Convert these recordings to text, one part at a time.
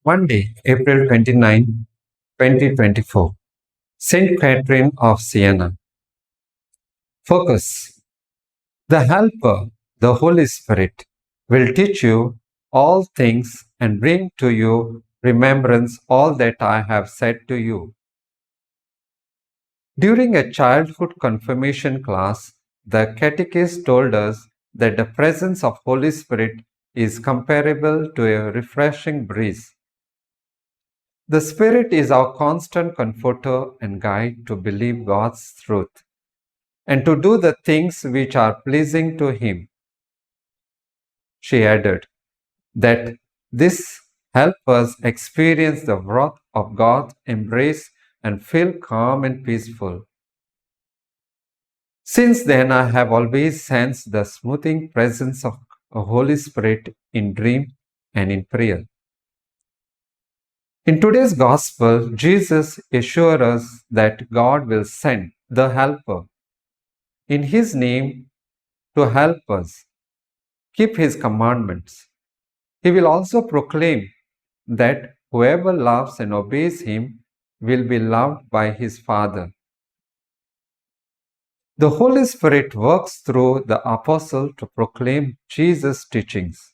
Monday, April 29, 2024. Saint Catherine of Siena. Focus. The Helper, the Holy Spirit, will teach you all things and bring to you remembrance all that I have said to you. During a childhood confirmation class, the catechist told us that the presence of Holy Spirit is comparable to a refreshing breeze. The Spirit is our constant comforter and guide to believe God's truth and to do the things which are pleasing to Him. She added that this helps us experience the wrath of God's embrace and feel calm and peaceful. Since then, I have always sensed the smoothing presence of a Holy Spirit in dream and in prayer. In today's Gospel, Jesus assures us that God will send the Helper in His name to help us keep His commandments. He will also proclaim that whoever loves and obeys Him will be loved by His Father. The Holy Spirit works through the apostle to proclaim Jesus' teachings.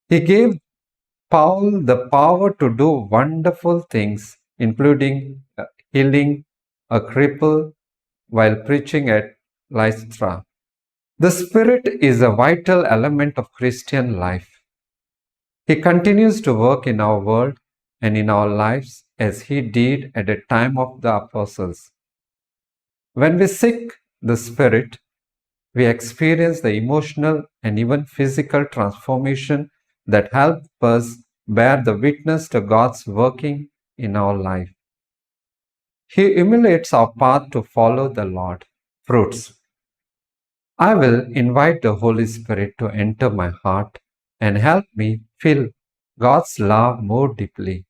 He gave Paul the power to do wonderful things, including healing a cripple while preaching at Lystra. The Spirit is a vital element of Christian life. He continues to work in our world and in our lives as He did at the time of the apostles. When we seek the Spirit, we experience the emotional and even physical transformation that help us bear the witness to God's working in our life. He emulates our path to follow the Lord. Fruits. I will invite the Holy Spirit to enter my heart and help me feel God's love more deeply.